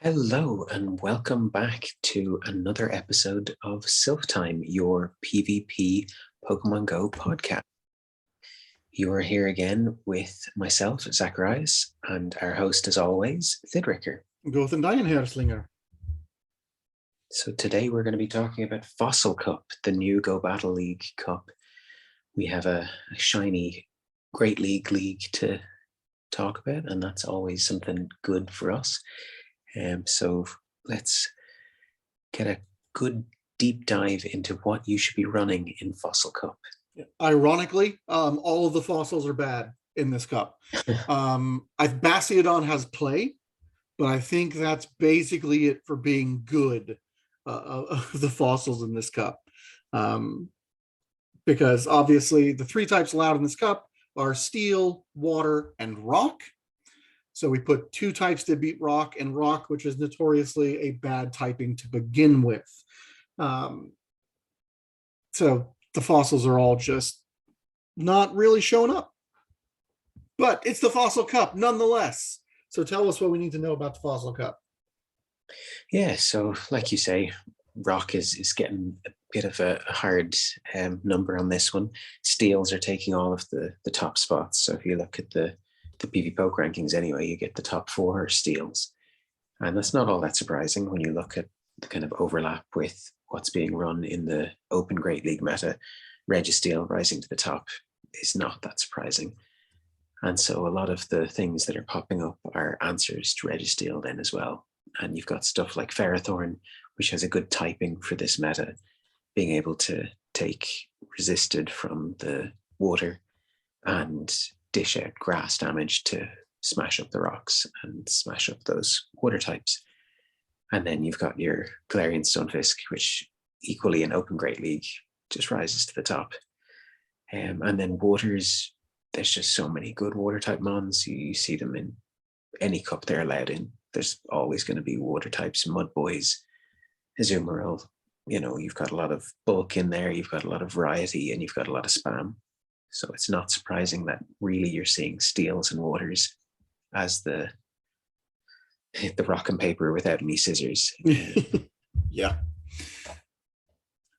Hello and welcome back to another episode of Thyme, your PvP Pokemon Go podcast. You are here again with myself, Zacharias, and our host, as always, Thidricker. Gothen Herslinger. So today we're going to be talking about Fossil Cup, the new Go Battle League Cup. We have a shiny Great League to talk about, and that's always something good for us. So let's get a good deep dive into what you should be running in Fossil Cup. Ironically, all of the fossils are bad in this cup. Bastiodon has play, but I think that's basically it for being good of the fossils in this cup. Because obviously the three types allowed in this cup are steel, water, and rock. So we put two types to beat rock, and rock, which is notoriously a bad typing to begin with. So the fossils are all just not really showing up. But it's the Fossil Cup nonetheless. So tell us what we need to know about the Fossil Cup. Yeah, so like you say, rock is getting a bit of a hard number on this one. Steels are taking all of the top spots. So if you look at the PvPoke rankings anyway, you get the top 4 steals. And that's not all that surprising when you look at the kind of overlap with what's being run in the Open Great League meta. Registeel rising to the top is not that surprising. And so a lot of the things that are popping up are answers to Registeel then as well. And you've got stuff like Ferrothorn, which has a good typing for this meta, being able to take resisted from the water and dish out grass damage to smash up the rocks and smash up those water types. And then you've got your Galarian Stunfisk, which equally in Open Great League just rises to the top. And then waters, there's just so many good water type mons. You see them in any cup they're allowed in. There's always going to be water types, Mud Boys, Azumarill. You know, you've got a lot of bulk in there, you've got a lot of variety, and you've got a lot of spam. So it's not surprising that really you're seeing steels and waters as the rock and paper without any scissors. Yeah.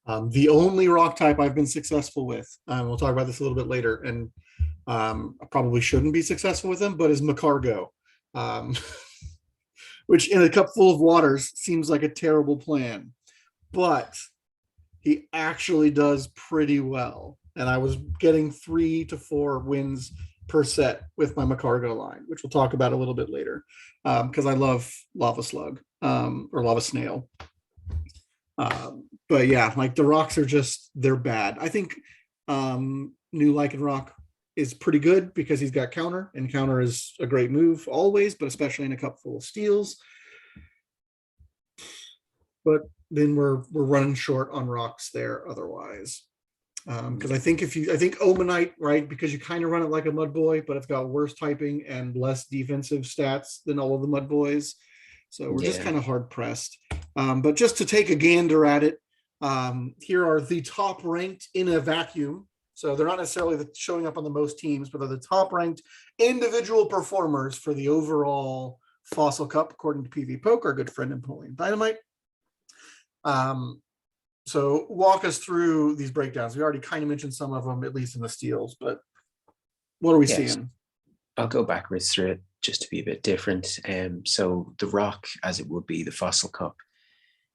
The only rock type I've been successful with, we'll talk about this a little bit later, and I probably shouldn't be successful with him, but is Macargo, which in a cup full of waters seems like a terrible plan, but he actually does pretty well. And I was getting 3 to 4 wins per set with my Macargo line, which we'll talk about a little bit later, because I love Lava Slug or Lava Snail. But yeah, like the rocks are just, they're bad. I think new Lycanroc is pretty good because he's got counter, and counter is a great move always, but especially in a cup full of steels. But then we're running short on rocks there otherwise. Because I think Omanite, right, because you kind of run it like a Mud Boy, but it's got worse typing and less defensive stats than all of the Mud Boys. So we're just kind of hard pressed. But just to take a gander at it, here are the top ranked in a vacuum. So they're not necessarily showing up on the most teams, but they're the top ranked individual performers for the overall Fossil Cup, according to PvPoke, our good friend Napoleon Dynamite. So walk us through these breakdowns. We already kind of mentioned some of them, at least in the steels, but what are we seeing? I'll go backwards through it just to be a bit different. So the rock, as it would be the Fossil Cup,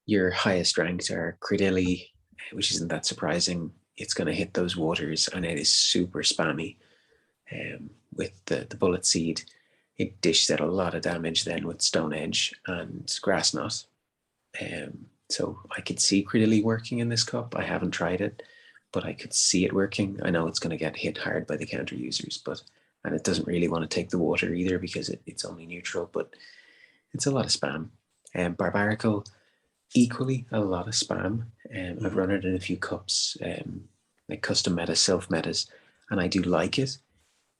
your highest ranked are Credilli, which isn't that surprising. It's going to hit those waters, and it is super spammy. With the Bullet Seed, it dishes out a lot of damage then with Stone Edge and Grass Knot. So I could see Credilli working in this cup. I haven't tried it, but I could see it working. I know it's going to get hit hard by the counter users, and it doesn't really want to take the water either because it's only neutral, but it's a lot of spam. Barbarical, equally a lot of spam. I've run it in a few cups, like custom meta, Silph metas, and I do like it.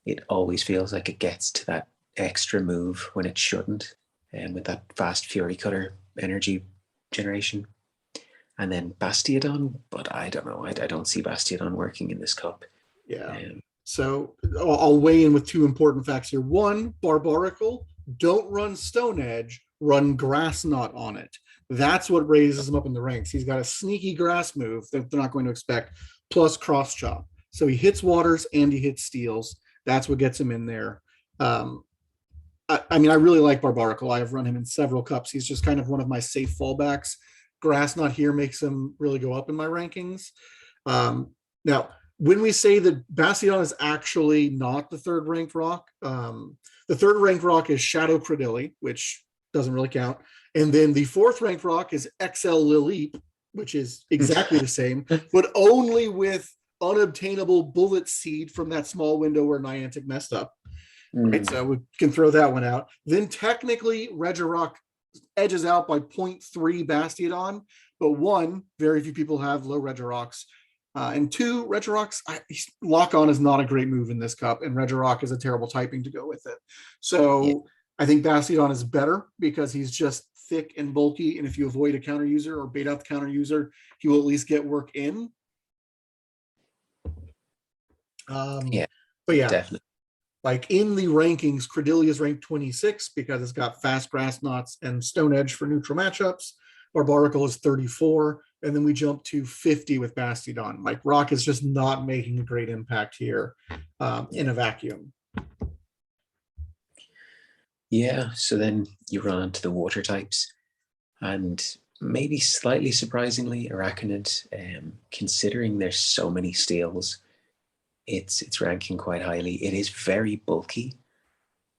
It always feels like it gets to that extra move when it shouldn't, with that fast Fury Cutter energy generation. And then Bastiodon, but I don't know. I don't see Bastiodon working in this cup. Yeah. So I'll weigh in with 2 important facts here. 1, Barbarical, don't run Stone Edge run Grass Knot on it. That's what raises him up in the ranks. He's got a sneaky grass move that they're not going to expect, plus cross chop. So he hits waters and he hits steels. That's what gets him in there. I mean, I really like Barbarical. I have run him in several cups. He's just kind of one of my safe fallbacks. Grass Knot here makes him really go up in my rankings. Now, when we say that Bastiodon is actually not the third ranked rock, the third ranked rock is Shadow Credilli, which doesn't really count. And then the fourth ranked rock is XL Lilip, which is exactly the same, but only with unobtainable bullet seed from that small window where Niantic messed up. Right, so we can throw that one out. Then technically, Regirock edges out by 0.3 Bastiodon, but one, very few people have low Regirocks. And two, Regirocks, Lock On is not a great move in this cup, and Regirock is a terrible typing to go with it. So I think Bastiodon is better because he's just thick and bulky, and if you avoid a counter user or bait out the counter user, he will at least get work in. But yeah, definitely. Like in the rankings, Credilli is ranked 26 because it's got fast Grass Knots and Stone Edge for neutral matchups. Barbarical is 34, and then we jump to 50 with Bastiodon. Like Rock is just not making a great impact here in a vacuum. Yeah, so then you run onto the water types, and maybe slightly surprisingly, Arachnid, considering there's so many steals, it's ranking quite highly. It is very bulky,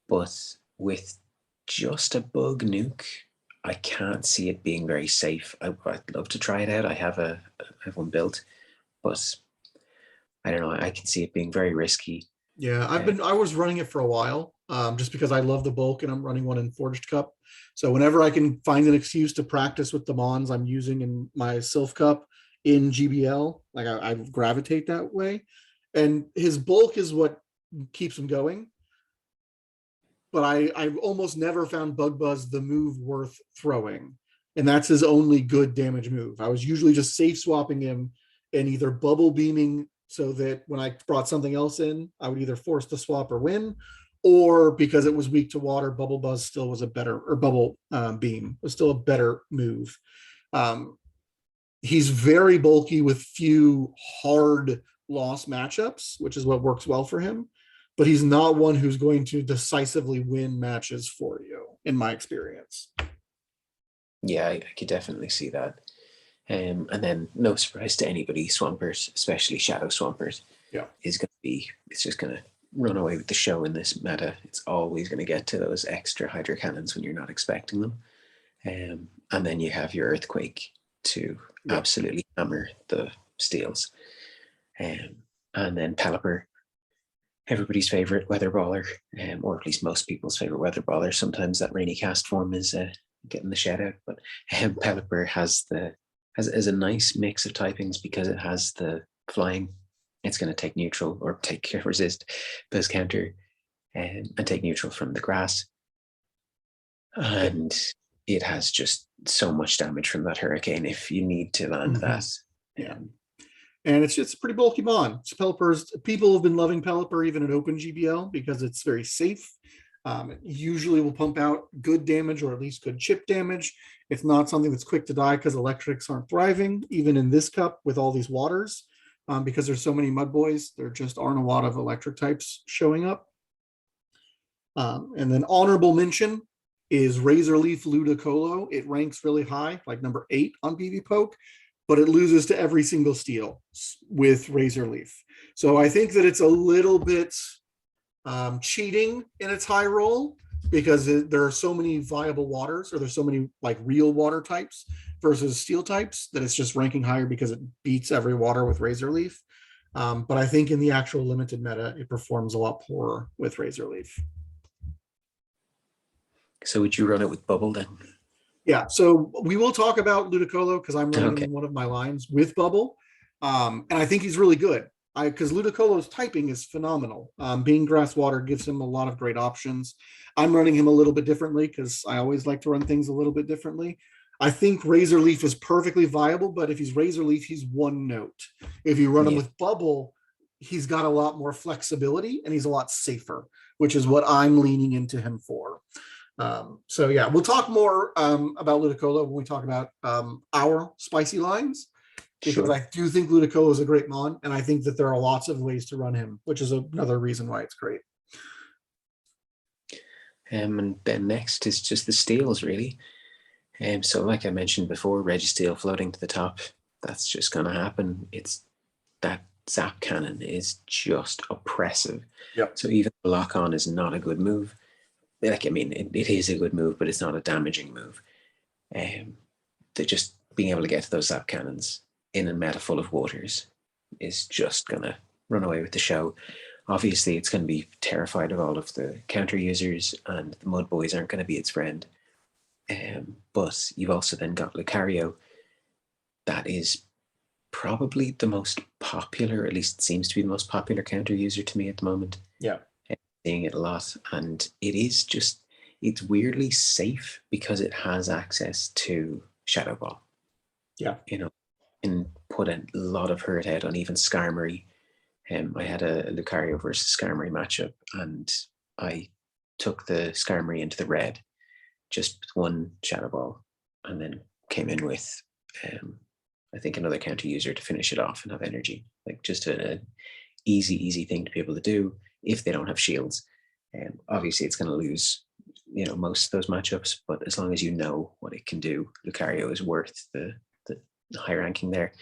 but with just a bug nuke, I can't see it being very safe. I'd love to try it out. I have one built, but I don't know. I can see it being very risky. Yeah, I was running it for a while, just because I love the bulk and I'm running one in Forged Cup. So whenever I can find an excuse to practice with the mons I'm using in my Silph Cup in GBL, like I gravitate that way. And his bulk is what keeps him going. But I've almost never found Bug Buzz the move worth throwing. And that's his only good damage move. I was usually just safe swapping him and either bubble beaming so that when I brought something else in, I would either force the swap or win, or because it was weak to water, Bubble Buzz still was a better, or Bubble Beam was still a better move. He's very bulky with few hard loss matchups, which is what works well for him. But he's not one who's going to decisively win matches for you, in my experience. Yeah, I could definitely see that. And then no surprise to anybody, Swampert, especially Shadow Swampert, is going to be, it's just going to run away with the show in this meta. It's always going to get to those extra Hydro Cannons when you're not expecting them. And then you have your Earthquake to absolutely hammer the steals. And then Pelipper, everybody's favorite weather baller, or at least most people's favorite weather baller. Sometimes that rainy cast form is getting the shout out, but Pelipper has a nice mix of typings because it has the flying. It's going to take neutral or take resist, Buzz counter, and take neutral from the grass. And it has just so much damage from that hurricane if you need to land that. And it's just a pretty bulky mon. Pelipper's, people have been loving Pelipper even in open GBL because it's very safe. It usually will pump out good damage or at least good chip damage. It's not something that's quick to die because electrics aren't thriving, even in this cup with all these waters. Because there's so many mud boys, there just aren't a lot of electric types showing up. And then honorable mention is Razorleaf Ludicolo. It ranks really high, like number 8 on PV Poke, but it loses to every single steal with Razorleaf. So I think that it's a little bit cheating in its high roll because there are so many viable waters, or there's so many like real water types versus steel types, that it's just ranking higher because it beats every water with Razorleaf. But I think in the actual limited meta, it performs a lot poorer with Razorleaf. So would you run it with Bubble then? Yeah, so we will talk about Ludicolo because I'm running in one of my lines with Bubble. And I think he's really good. Because Ludicolo's typing is phenomenal. Being grass water gives him a lot of great options. I'm running him a little bit differently because I always like to run things a little bit differently. I think Razorleaf is perfectly viable, but if he's Razorleaf, he's one note. If you run him with Bubble, he's got a lot more flexibility and he's a lot safer, which is what I'm leaning into him for. So yeah, we'll talk more about Ludicolo when we talk about our spicy lines, because Sure. I do think Ludicolo is a great mon, and I think that there are lots of ways to run him, which is another reason why it's great. And then next is just the steals, really. So like I mentioned before, Registeel floating to the top, that's just going to happen. It's that zap cannon is just oppressive. Yep. So even lock on is not a good move. Like, I mean, it is a good move, but it's not a damaging move. They're just being able to get to those zap cannons in a meta full of waters is just going to run away with the show. Obviously, it's going to be terrified of all of the counter users, and the Mud Boys aren't going to be its friend. But you've also then got Lucario. That is probably the most popular, at least seems to be the most popular counter user to me at the moment. Yeah. Seeing it a lot, and it is just, it's weirdly safe because it has access to Shadow Ball. Yeah. You know, and put a lot of hurt out on even Skarmory. I had a Lucario versus Skarmory matchup, and I took the Skarmory into the red just with one Shadow Ball, and then came in with, I think, another counter user to finish it off and have energy. Like, just an easy thing to be able to do if they don't have shields. And obviously, it's going to lose, most of those matchups. But as long as you know what it can do, Lucario is worth the high ranking there.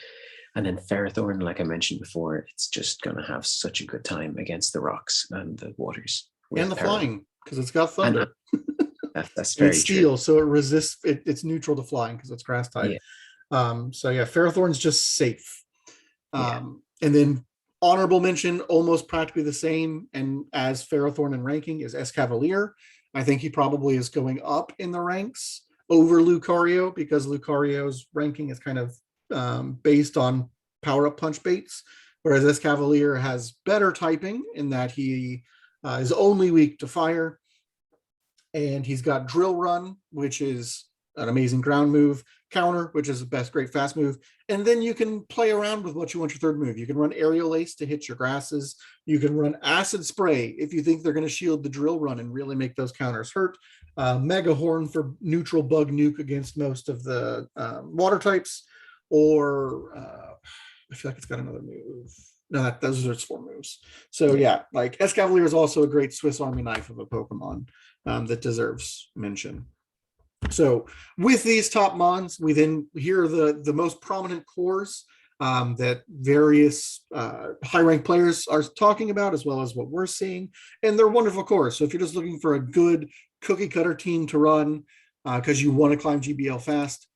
And then Ferrothorn, like I mentioned before, it's just going to have such a good time against the rocks and the waters And the flying, because it's got thunder. That's and very it's steel, true. so it resists. It's neutral to flying because it's grass type. Yeah, So yeah, Ferrothorn's just safe. yeah, And then honorable mention, almost practically the same, and as Ferrothorn in ranking is Escavalier. I think he probably is going up in the ranks over Lucario because Lucario's ranking is kind of based on power up punch baits, whereas Escavalier has better typing in that he is only weak to fire, and he's got Drill Run, which is an amazing ground move, Counter, which is the best great fast move, and then you can play around with what you want your third move. You can run Aerial Ace to hit your grasses. You can run Acid Spray if you think they're going to shield the Drill Run and really make those counters hurt. Mega Horn for neutral bug nuke against most of the water types, or I feel like it's got another move. No, those are its 4 moves. So yeah, like Escavalier is also a great Swiss Army knife of a Pokemon that deserves mention. So with these top mons, we then hear the most prominent cores that various high ranked players are talking about, as well as what we're seeing, and they're wonderful cores. So if you're just looking for a good cookie cutter team to run because you want to climb GBL fast,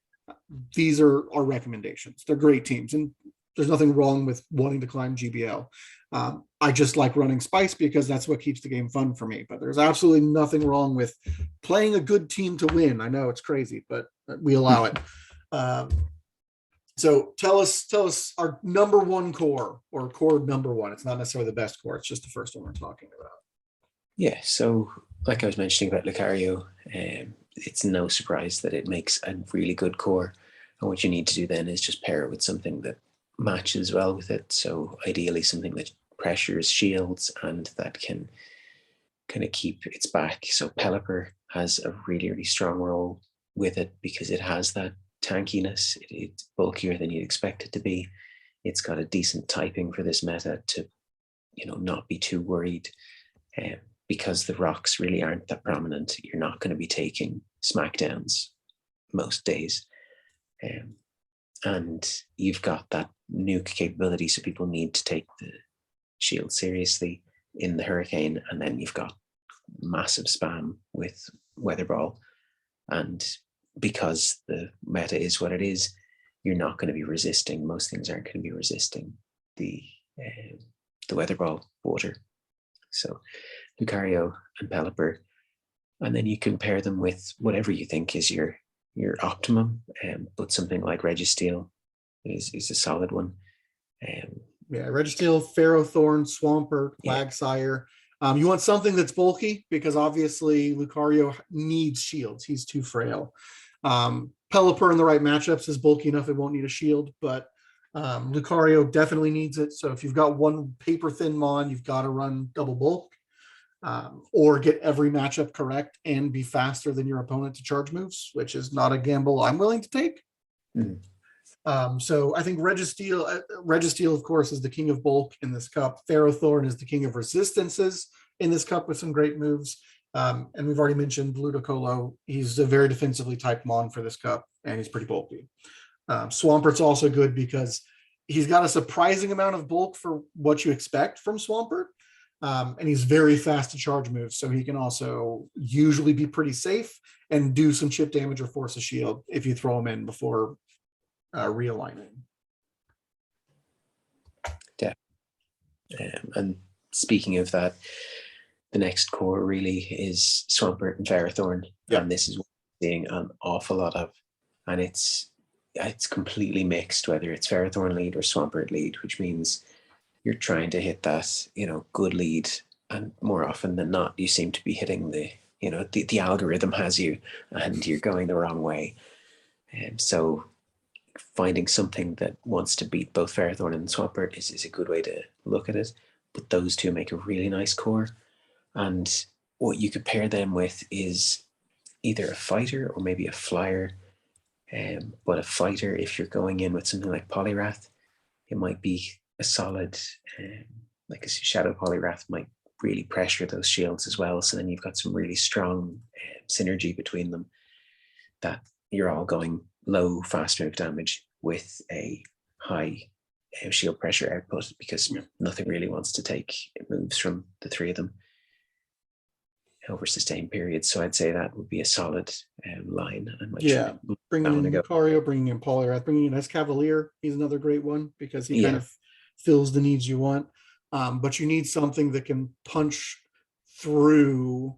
these are our recommendations. They're great teams, and there's nothing wrong with wanting to climb GBL. I just like running Spice because that's what keeps the game fun for me. But there's absolutely nothing wrong with playing a good team to win. I know it's crazy, but we allow it. So tell us our number one core, or core number one. It's not necessarily the best core. It's just the first one we're talking about. Yeah. So, like I was mentioning about Lucario, it's no surprise that it makes a really good core. And what you need to do then is just pair it with something that matches well with it. So ideally something that pressures shields and that can kind of keep its back. So Pelipper has a really strong role with it because it has that tankiness. It's bulkier than you'd expect it to be. It's got a decent typing for this meta to, not be too worried. Because the rocks really aren't that prominent, you're not going to be taking smackdowns most days. And you've got that nuke capability, so people need to take the shield seriously in the Hurricane, and then you've got massive spam with Weather Ball. And because the meta is what it is, you're not going to be resisting. Most things aren't going to be resisting the Weather Ball water. So Lucario and Pelipper, and then you can pair them with whatever you think is your optimum. But something like Registeel is a solid one. Yeah, Registeel, Ferrothorn, Swampert, Yeah, Quagsire. You want something that's bulky because obviously Lucario needs shields. He's too frail. Pelipper in the right matchups is bulky enough it won't need a shield, but Lucario definitely needs it. So if you've got one paper thin mon, you've got to run double bulk. or get every matchup correct and be faster than your opponent to charge moves, which is not a gamble I'm willing to take. Mm. So I think Registeel, of course, is the king of bulk in this cup. Ferrothorn is the king of resistances in this cup with some great moves. And we've already mentioned Ludicolo. He's a very defensively typed mon for this cup, and he's pretty bulky. Swampert's also good because he's got a surprising amount of bulk for what you expect from Swampert. And he's very fast to charge moves, so he can also usually be pretty safe and do some chip damage or force a shield if you throw him in before realigning. Yeah. And speaking of that, the next core really is Swampert and Ferrothorn. Yep. And this is what we're seeing an awful lot of. And it's completely mixed, whether it's Ferrothorn lead or Swampert lead, which means you're trying to hit that, good lead. And more often than not, you seem to be hitting the algorithm has you and you're going the wrong way. And so finding something that wants to beat both Ferrothorn and Swampert is a good way to look at it. But those two make a really nice core. And what you could pair them with is either a fighter or maybe a flyer. But a fighter, if you're going in with something like Polyrath, it might be a solid, like a Shadow Polyrath might really pressure those shields as well. So then you've got some really strong synergy between them, that you're all going low, fast move damage with a high shield pressure output, because nothing really wants to take moves from the three of them over sustained periods. So I'd say that would be a solid line. Bringing in Lucario, bringing in Polyrath, bringing in Escavalier. He's another great one because he kind of fills the needs you want. But you need something that can punch through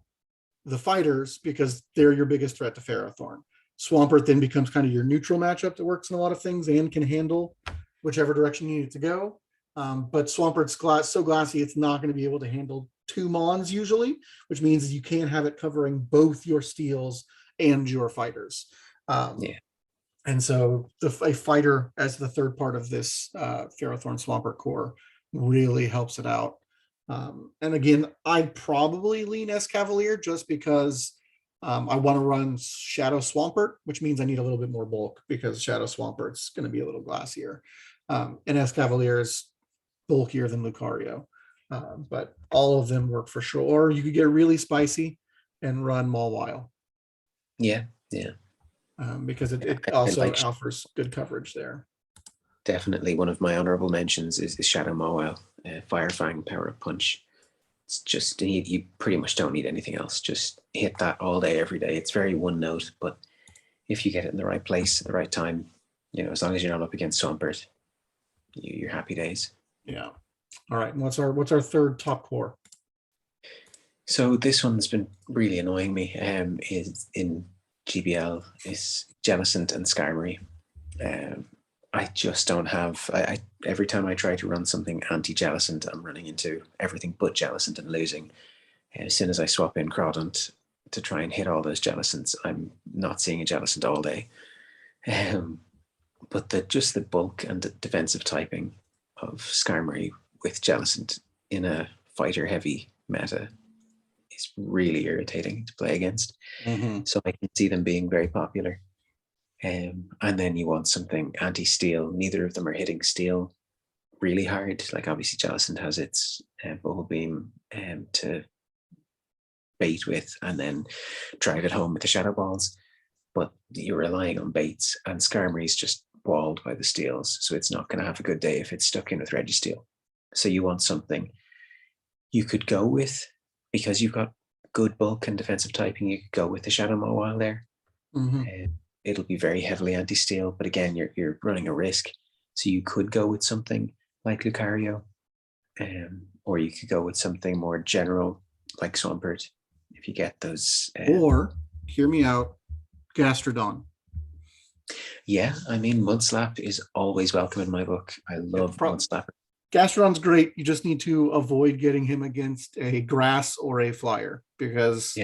the fighters because they're your biggest threat to Ferrothorn. Swampert then becomes kind of your neutral matchup that works in a lot of things and can handle whichever direction you need it to go. But Swampert's so glassy, it's not going to be able to handle two mons usually, which means you can't have it covering both your steals and your fighters. And so a fighter as the third part of this Ferrothorn Swampert core really helps it out. And again, I'd probably lean Escavalier just because I want to run Shadow Swampert, which means I need a little bit more bulk because Shadow Swampert's going to be a little glassier. And Escavalier is bulkier than Lucario. But all of them work for sure. Or you could get really spicy and run Mawile. Yeah. Because it also offers good coverage there. Definitely one of my honorable mentions is Shadow Mawile, Firefang Power Up Punch. It's just, you pretty much don't need anything else. Just hit that all day, every day. It's very one note, but if you get it in the right place at the right time, as long as you're not up against Swampert, you're happy days. Yeah. All right. And what's our third top core? So this one's been really annoying me. Is in GBL is Jellicent and Skarmory. I just don't have. Every time I try to run something anti-Jellicent, I'm running into everything but Jellicent and losing. As soon as I swap in Crawdont to try and hit all those Jellicents, I'm not seeing a Jellicent all day. But just the bulk and the defensive typing of Skarmory with Jellicent in a fighter-heavy meta is really irritating to play against. Mm-hmm. So I can see them being very popular. And then you want something anti-steel. Neither of them are hitting steel really hard. Like obviously Jellicent has its Bubble Beam to bait with and then drive it home with the Shadow Balls. But you're relying on baits, and Skarmory's just walled by the steels. So it's not going to have a good day if it's stuck in with Registeel. So you want something you could go with, because you've got good bulk and defensive typing. You could go with the Shadow Mawile there. Mm-hmm. It'll be very heavily anti-steel, but again, you're running a risk. So you could go with something like Lucario, or you could go with something more general like Swampert if you get those. Or, hear me out, Gastrodon. Yeah, I mean, Mudslap is always welcome in my book. I love Mudslap. Gastrodon's great. You just need to avoid getting him against a grass or a flyer because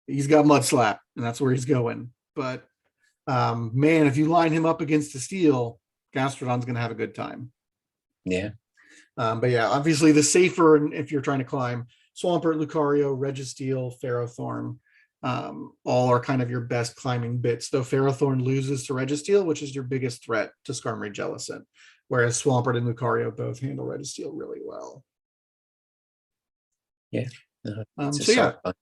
he's got Mudslap, and that's where he's going. But man, if you line him up against the steel, Gastrodon's going to have a good time. Yeah. But yeah, obviously the safer, and if you're trying to climb, Swampert, Lucario, Registeel, Ferrothorn, all are kind of your best climbing bits. Though Ferrothorn loses to Registeel, which is your biggest threat to Skarmory Jellicent, whereas Swampert and Lucario both handle Registeel really well. Yeah. No, it's a So yeah, solid.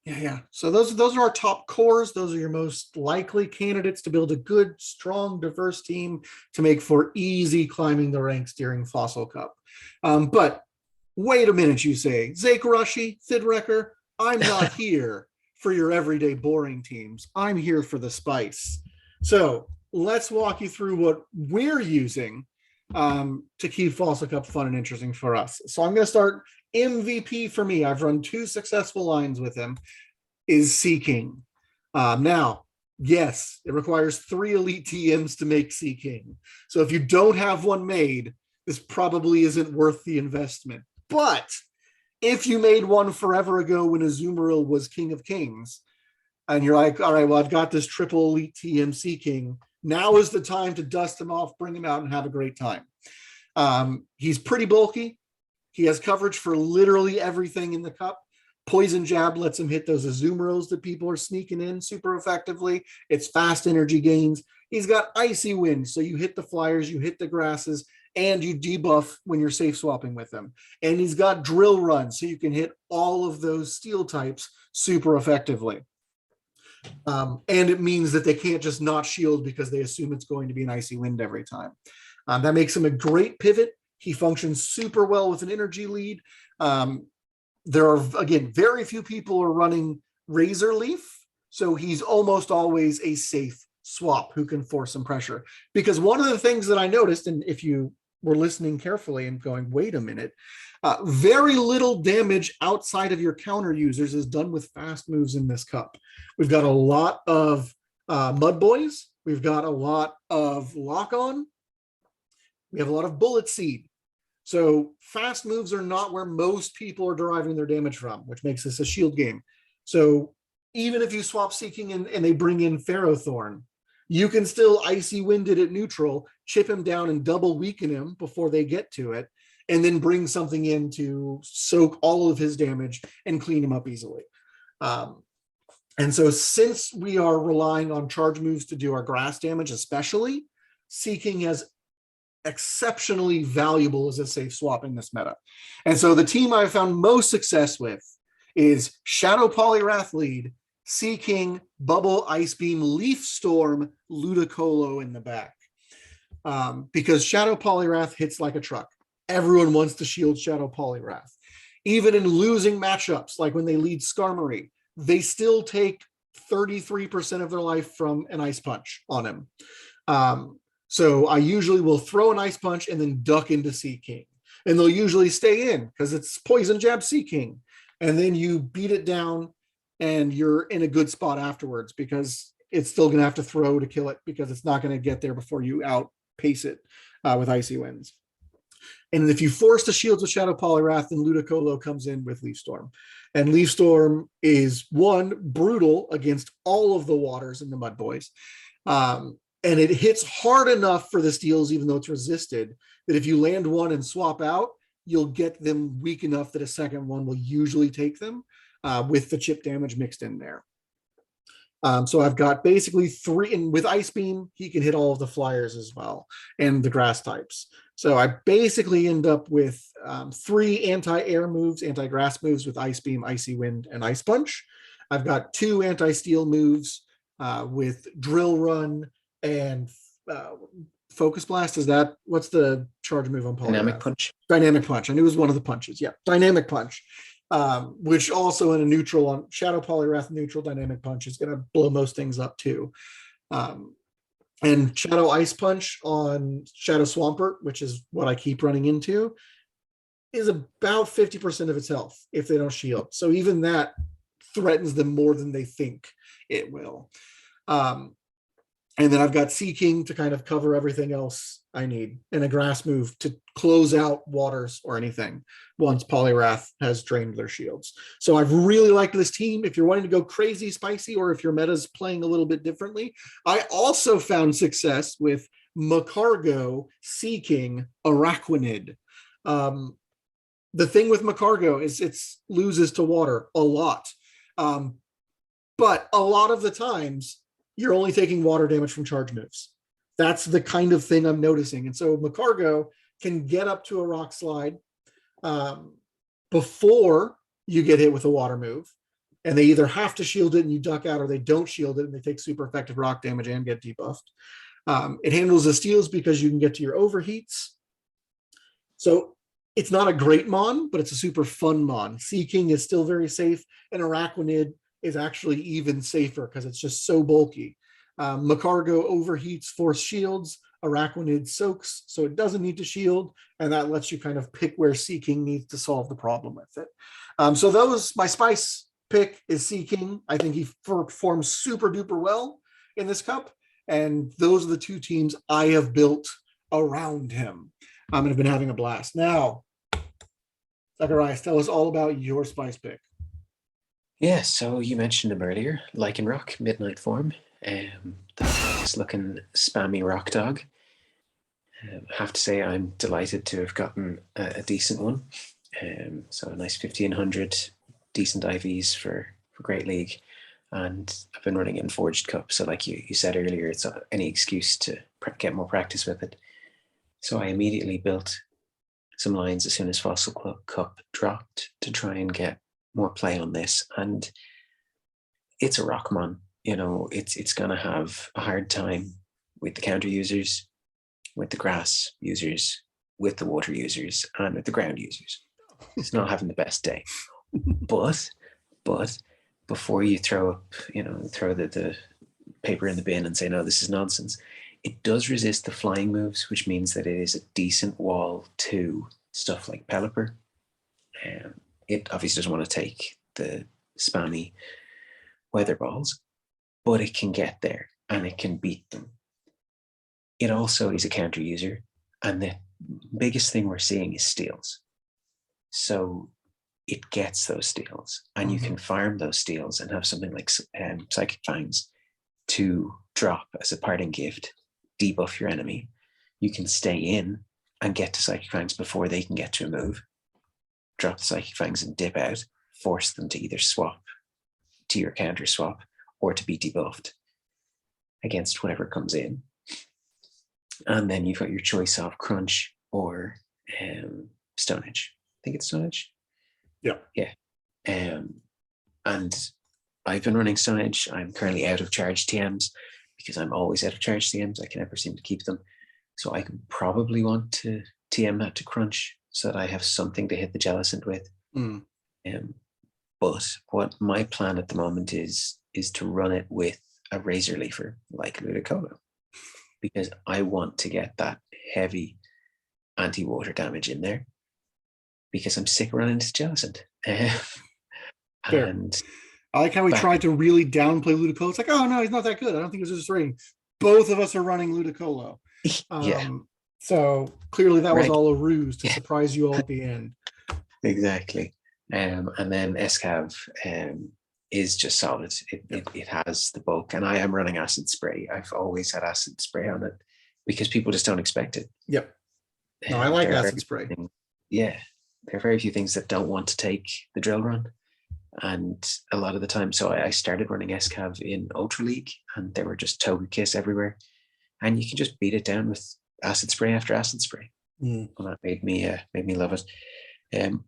yeah. So those are our top cores. Those are your most likely candidates to build a good, strong, diverse team to make for easy climbing the ranks during Fossil Cup. But wait a minute, you say, Zakarashi, Thidrecker, I'm not here for your everyday boring teams. I'm here for the spice. So let's walk you through what we're using to keep Fossil Cup fun and interesting for us. So I'm going to start MVP for me. I've run 2 successful lines with him, is Seaking. Now, yes, it requires 3 elite TMs to make Seaking. So if you don't have one made, this probably isn't worth the investment. But if you made one forever ago when Azumarill was King of Kings, and you're like, all right, well, I've got this triple elite TM Seaking, now is the time to dust him off, bring him out, and have a great time. He's pretty bulky. He has coverage for literally everything in the cup. Poison Jab lets him hit those Azumarills that people are sneaking in super effectively. It's fast energy gains. He's got Icy Wind, so you hit the flyers, you hit the grasses, and you debuff when you're safe swapping with him. And he's got Drill Run, so you can hit all of those steel types super effectively. And it means that they can't just not shield because they assume it's going to be an Icy Wind every time. That makes him a great pivot. He functions super well with an energy lead. There are, again, very few people are running Razor Leaf, so he's almost always a safe swap who can force some pressure. Because one of the things that I noticed, and if you were listening carefully and going, wait a minute, very little damage outside of your counter users is done with fast moves in this cup. We've got a lot of Mud Boys. We've got a lot of Lock On. We have a lot of Bullet Seed. So fast moves are not where most people are deriving their damage from, which makes this a shield game. So even if you swap Seeking and they bring in Ferrothorn, you can still Icy Wind it at neutral, chip him down and double weaken him before they get to it, and then bring something in to soak all of his damage and clean him up easily. And so since we are relying on charge moves to do our grass damage especially, Seeking has exceptionally valuable as a safe swap in this meta. And so the team I found most success with is Shadow Polyrath lead, Seaking, Bubble, Ice Beam, Leaf Storm, Ludicolo in the back. Because Shadow Polyrath hits like a truck. Everyone wants to shield Shadow Polyrath. Even in losing matchups, like when they lead Skarmory, they still take 33% of their life from an Ice Punch on him. So I usually will throw an Ice Punch and then duck into Seaking. And they'll usually stay in because it's Poison Jab Seaking. And then you beat it down and you're in a good spot afterwards because it's still going to have to throw to kill it because it's not going to get there before you outpace it with Icy Winds. And if you force the shields with Shadow Polyrath, then Ludicolo comes in with Leaf Storm. And Leaf Storm is, one, brutal against all of the waters in the Mud Boys. And it hits hard enough for the steals, even though it's resisted, that if you land one and swap out, you'll get them weak enough that a second one will usually take them with the chip damage mixed in there. So I've got basically 3, and with Ice Beam, he can hit all of the flyers as well, and the grass types. So I basically end up with 3 anti-air moves, anti-grass moves with Ice Beam, Icy Wind, and Ice Punch. I've got 2 anti-steel moves with Drill Run and Focus Blast. What's the charge move on Polyrath? Dynamic Punch. Dynamic Punch. I knew it was one of the punches. Yeah, Dynamic Punch. Which also in a neutral on Shadow Polyrath neutral Dynamic Punch is going to blow most things up too. And Shadow Ice Punch on Shadow Swampert, which is what I keep running into, is about 50% of its health if they don't shield. So even that threatens them more than they think it will. And then I've got Seaking to kind of cover everything else I need, and a grass move to close out waters or anything once Polyrath has drained their shields. So I've really liked this team. If you're wanting to go crazy spicy, or if your meta's playing a little bit differently, I also found success with Macargo, Seaking, Araquanid. The thing with Macargo is it loses to water a lot. Um, but a lot of the times you're only taking water damage from charge moves. That's the kind of thing I'm noticing. And so Macargo can get up to a rock slide um, before you get hit with a water move. And they either have to shield it and you duck out, or they don't shield it and they take super effective rock damage and get debuffed. It handles the steals because you can get to your overheats. So it's not a great mon, but it's a super fun mon. Sea King is still very safe, and Araquanid is actually even safer because it's just so bulky. Macargo overheats force shields. Araquanid soaks, so it doesn't need to shield, and that lets you kind of pick where Sea King needs to solve the problem with it. So those, my spice pick is Sea King. I think he performs super duper well in this cup, and those are the two teams I have built around him. And have been having a blast. Now, Zacharias, tell us all about your spice pick. Yeah, so you mentioned him earlier, Lycanroc, Midnight Form. The nice looking spammy rock dog. I have to say I'm delighted to have gotten a decent one. So a nice 1500, decent IVs for Great League. And I've been running in Forged Cup. So like you said earlier, it's any excuse to get more practice with it. So I immediately built some lines as soon as Fossil Cup dropped to try and get more play on this. And it's a Rockmon. It's going to have a hard time with the counter users, with the grass users, with the water users, and with the ground users. It's not having the best day. But before you throw the paper in the bin and say, no, this is nonsense, it does resist the flying moves, which means that it is a decent wall to stuff like Pelipper. It obviously doesn't want to take the spammy weather balls, but it can get there and it can beat them. It also is a counter user, and the biggest thing we're seeing is steals. So it gets those steals, and you can farm those steals and have something like Psychic Fangs to drop as a parting gift, debuff your enemy. You can stay in and get to Psychic Fangs before they can get to a move, drop the Psychic Fangs and dip out, force them to either swap to your counter swap or to be debuffed against whatever comes in. And then you've got your choice of Crunch or Stone Edge. I think it's Stone Edge. Yeah. And I've been running Stone Edge. I'm currently out of charge TMs because I'm always out of charge TMs. I can never seem to keep them. So I can probably want to TM that to Crunch so that I have something to hit the Jellicent with. But what my plan at the moment is to run it with a Razor Leafer like Ludicolo, because I want to get that heavy anti-water damage in there because I'm sick of running into Jellicent. And I like how we tried to really downplay Ludicolo. It's like, oh no, he's not that good. I don't think it was just rating. Both of us are running Ludicolo. So clearly that was all a ruse to surprise you all at the end. Exactly. And then Escav is just solid. It has the bulk, and I am running Acid Spray. I've always had Acid Spray on it because people just don't expect it. Yep. No, I like Acid Spray. There are very few things that don't want to take the drill run, and a lot of the time. So I started running Escav in Ultra League, and there were just Togekiss everywhere, and you can just beat it down with Acid Spray after Acid Spray. And that made me love it.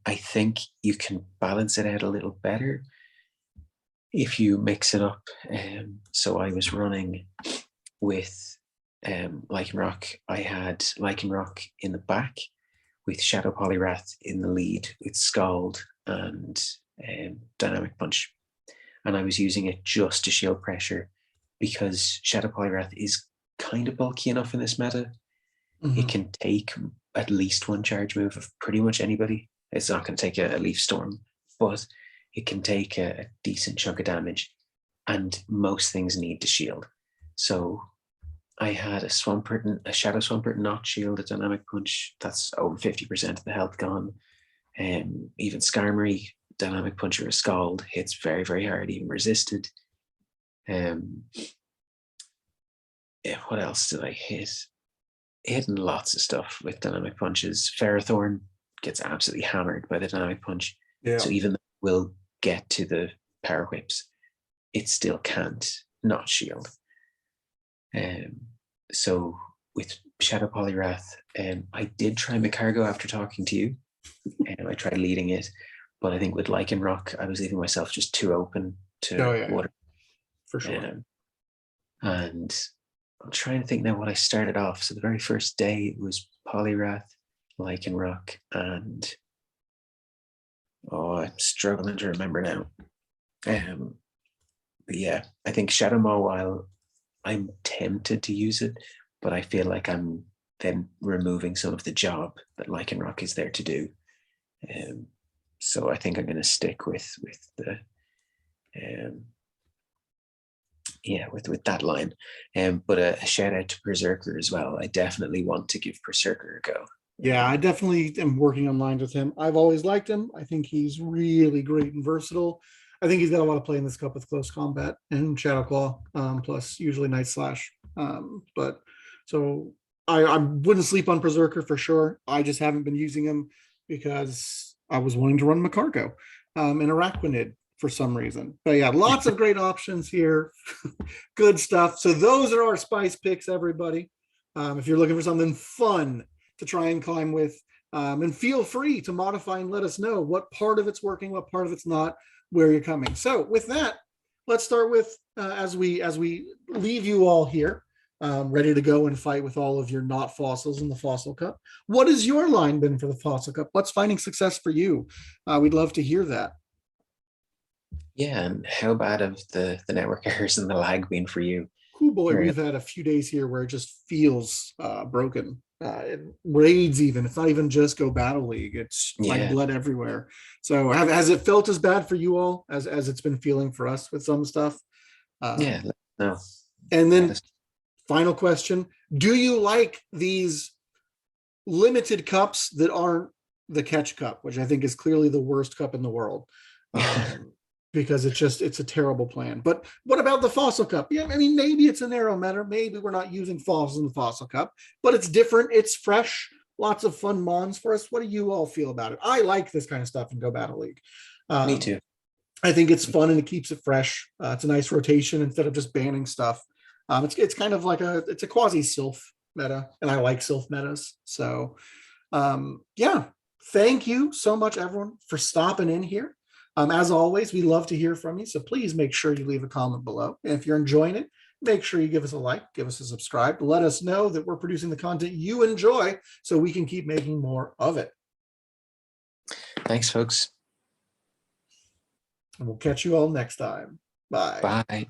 I think you can balance it out a little better if you mix it up. So I was running with Lycanroc. I had Lycanroc in the back with Shadow Poliwrath in the lead with Scald and Dynamic Punch. And I was using it just to shield pressure because Shadow Poliwrath is kind of bulky enough in this meta. It can take at least one charge move of pretty much anybody. It's not going to take a Leaf Storm, but it can take a decent chunk of damage, and most things need to shield. So I had a Shadow Swampert not shield, a Dynamic Punch. That's over 50% of the health gone. Even Skarmory, Dynamic Punch or a Scald hits very, very hard, even resisted. What else did I hit? Hitting lots of stuff with Dynamic Punches. Ferrothorn gets absolutely hammered by the dynamic punch. Yeah. So even though it will get to the power whips, it still can't not shield. So with Shadow Polyrath, I did try Micargo after talking to you, and I tried leading it, but I think with Lichen Rock, I was leaving myself just too open Oh to yeah, water. for sure. And I'm trying to think now what I started off. So the very first day it was Polyrath, Lichen Rock, and I'm struggling to remember now. But yeah, I think Shadow Mawile, I'm tempted to use it, but I feel like I'm then removing some of the job that Lichen Rock is there to do. So I think I'm going to stick with the with that line. But a shout out to Berserker as well. I definitely want to give Berserker a go. Yeah, I definitely am working on lines with him. I've always liked him. I think he's really great and versatile. I think he's got a lot of play in this cup with close combat and Shadow Claw, plus usually Night Slash. But so I wouldn't sleep on Berserker for sure. I just haven't been using him because I was wanting to run Macargo and Araquanid for some reason. But yeah, lots of great options here. Good stuff. So those are our spice picks, everybody. If you're looking for something fun to try and climb with, and feel free to modify and let us know what part of it's working, what part of it's not, where you're coming. So with that, let's start with as we leave you all here, ready to go and fight with all of your not fossils in the Fossil Cup. What has your line been for the Fossil Cup? What's finding success for you? We'd love to hear that. Yeah, and how bad have the network errors and the lag been for you? Oh boy, Where, we've had a few days here where it just feels broken. It raids even. It's not even just Go Battle League. It's like yeah, blood everywhere. So has it felt as bad for you all as it's been feeling for us with some stuff? yeah, no, And let then us. final question: do you like these limited cups that aren't the catch cup, which I think is clearly the worst cup in the world? Because it's a terrible plan. But what about the Fossil Cup? Yeah, I mean, maybe it's a narrow meta. Maybe we're not using fossils in the Fossil Cup, but it's different. It's fresh. Lots of fun mons for us. What do you all feel about it? I like this kind of stuff in Go Battle League. Me Um, too. I think it's fun and it keeps it fresh. It's a nice rotation instead of just banning stuff. It's kind of like it's a quasi Silph meta, and I like Silph metas. So yeah, thank you so much, everyone, for stopping in here. As always, we love to hear from you. So please make sure you leave a comment below. And if you're enjoying it, make sure you give us a like, give us a subscribe. Let us know that we're producing the content you enjoy so we can keep making more of it. Thanks, folks. And we'll catch you all next time. Bye. Bye.